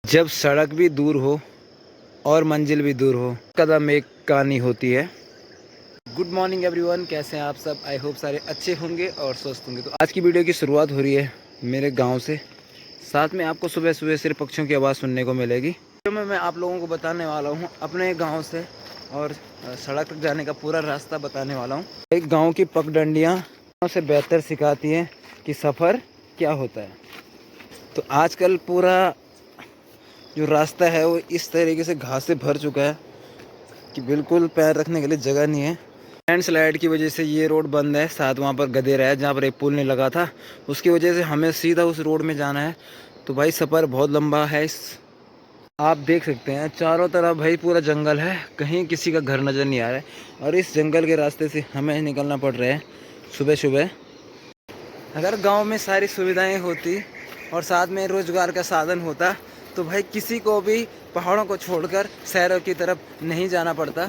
जब सड़क भी दूर हो और मंजिल भी दूर हो, कदम एक कहानी होती है। गुड मॉर्निंग एवरीवन, कैसे हैं आप सब। आई होप सारे अच्छे होंगे और स्वस्थ होंगे। तो आज की वीडियो की शुरुआत हो रही है मेरे गांव से। साथ में आपको सुबह सुबह सिर्फ पक्षियों की आवाज़ सुनने को मिलेगी। तो मैं आप लोगों को बताने वाला हूँ अपने गाँव से और सड़क तक जाने का पूरा रास्ता बताने वाला हूँ। एक गाँव की पगडंडियाँ से बेहतर सिखाती हैं कि सफ़र क्या होता है। तो आजकल पूरा जो रास्ता है वो इस तरीके से घास से भर चुका है कि बिल्कुल पैर रखने के लिए जगह नहीं है। लैंडस्लाइड की वजह से ये रोड बंद है। साथ वहाँ पर गदेरा है जहाँ पर एक पुल नहीं लगा था, उसकी वजह से हमें सीधा उस रोड में जाना है। तो भाई सफ़र बहुत लंबा है। आप देख सकते हैं चारों तरफ भाई पूरा जंगल है, कहीं किसी का घर नज़र नहीं आ रहा है। और इस जंगल के रास्ते से हमें निकलना पड़ रहा है सुबह सुबह। अगर गांव में सारी सुविधाएं होती और साथ में रोज़गार का साधन होता तो भाई किसी को भी पहाड़ों को छोड़कर शहरों की तरफ नहीं जाना पड़ता।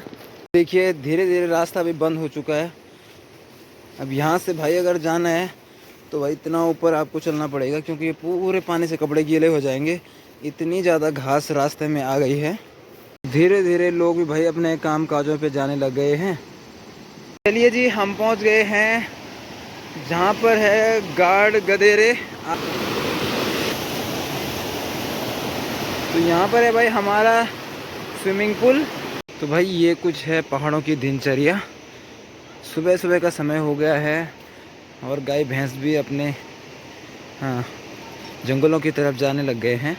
देखिए धीरे धीरे रास्ता भी बंद हो चुका है। अब यहाँ से भाई अगर जाना है तो भाई इतना ऊपर आपको चलना पड़ेगा, क्योंकि पूरे पानी से कपड़े गीले हो जाएंगे। इतनी ज़्यादा घास रास्ते में आ गई है। धीरे धीरे लोग भी भाई अपने काम काजों पे जाने लग गए हैं। चलिए जी, हम पहुँच गए हैं जहाँ पर है गार्ड गदेरे। तो यहाँ पर है भाई हमारा स्विमिंग पूल। तो भाई ये कुछ है पहाड़ों की दिनचर्या। सुबह सुबह का समय हो गया है और गाय भैंस भी अपने जंगलों की तरफ जाने लग गए हैं।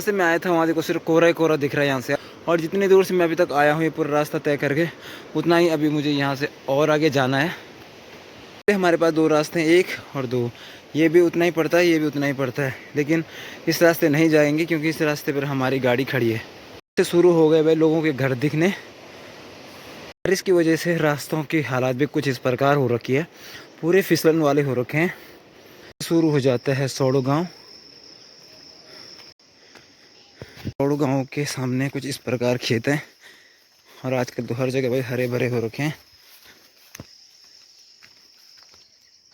से मैं आया था वहाँ देखो सिर्फ कोहरा ही कोहरा दिख रहा है यहाँ से। और जितनी दूर से मैं अभी तक आया हूँ ये पूरा रास्ता तय करके, उतना ही अभी मुझे यहाँ से और आगे जाना है। हमारे पास दो रास्ते हैं, एक और दो। ये भी उतना ही पड़ता है, ये भी उतना ही पड़ता है, लेकिन इस रास्ते नहीं जाएंगे क्योंकि इस रास्ते पर हमारी गाड़ी खड़ी है। से शुरू हो गए भाई लोगों के घर दिखने। बारिश की वजह से रास्तों की हालात भी कुछ इस प्रकार हो रखी है, पूरे फिसलन वाले हो रखे हैं। शुरू हो जाता है सौड़ो गाँव। सौड़ो गाँव के सामने कुछ इस प्रकार खेत हैं और आजकल तो हर जगह भाई हरे भरे हो रखे हैं।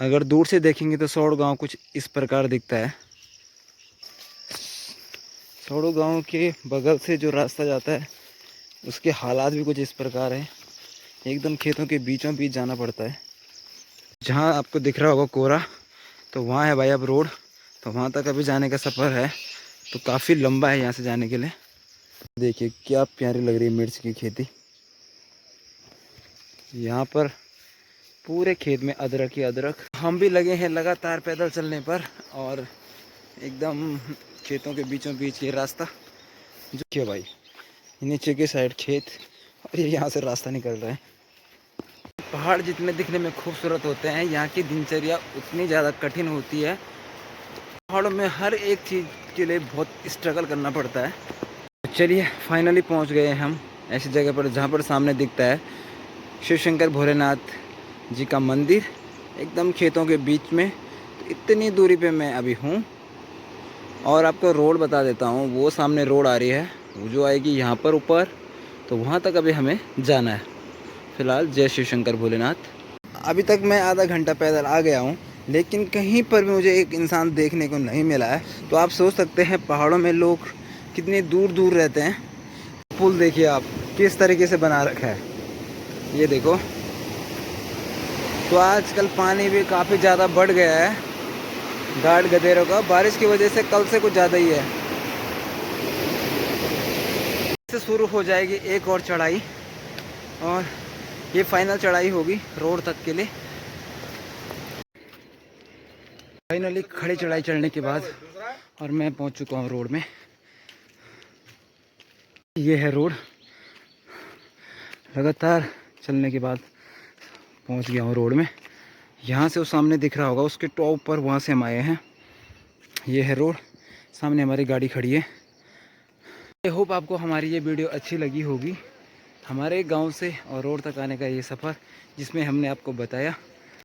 अगर दूर से देखेंगे तो सौड़ गांव कुछ इस प्रकार दिखता है। सौड़ गांव के बगल से जो रास्ता जाता है उसके हालात भी कुछ इस प्रकार हैं। एकदम खेतों के बीचों बीच जाना पड़ता है। जहां आपको दिख रहा होगा कोहरा, तो वहां है भाई अब रोड। तो वहां तक अभी जाने का सफ़र है, तो काफ़ी लंबा है यहाँ से जाने के लिए। देखिए क्या प्यारी लग रही है मिर्च की खेती। यहाँ पर पूरे खेत में अदरक ही अदरक। हम भी लगे हैं लगातार पैदल चलने पर, और एकदम खेतों के बीचों बीच ये रास्ता जो क्या भाई नीचे की साइड खेत और ये यहाँ से रास्ता निकल रहा है। पहाड़ जितने दिखने में खूबसूरत होते हैं, यहाँ की दिनचर्या उतनी ज़्यादा कठिन होती है। पहाड़ों में हर एक चीज़ के लिए बहुत स्ट्रगल करना पड़ता है। चलिए फाइनली पहुँच गए हैं हम ऐसी जगह पर जहाँ पर सामने दिखता है शिव शंकर भोलेनाथ जी का मंदिर, एकदम खेतों के बीच में। तो इतनी दूरी पे मैं अभी हूँ। और आपको रोड बता देता हूँ, वो सामने रोड आ रही है, वो जो आएगी यहाँ पर ऊपर, तो वहाँ तक अभी हमें जाना है। फ़िलहाल जय शिव शंकर भोलेनाथ। अभी तक मैं आधा घंटा पैदल आ गया हूँ, लेकिन कहीं पर भी मुझे एक इंसान देखने को नहीं मिला है। तो आप सोच सकते हैं पहाड़ों में लोग कितने दूर दूर रहते हैं। पुल देखिए आप किस तरीके से बना रखा है, ये देखो। तो आजकल पानी भी काफ़ी ज़्यादा बढ़ गया है गार्ड गदेरों का, बारिश की वजह से कल से कुछ ज़्यादा ही है। इससे शुरू हो जाएगी एक और चढ़ाई, और ये फाइनल चढ़ाई होगी रोड तक के लिए। फाइनली खड़ी चढ़ाई चढ़ने के बाद और मैं पहुंच चुका हूं रोड में। ये है रोड। लगातार चलने के बाद पहुंच गया हूं रोड में। यहाँ से वो सामने दिख रहा होगा उसके टॉप पर, वहाँ से हम आए हैं। ये है रोड, सामने हमारी गाड़ी खड़ी है। आई होप आपको हमारी ये वीडियो अच्छी लगी होगी। हमारे गांव से और रोड तक आने का ये सफ़र जिसमें हमने आपको बताया।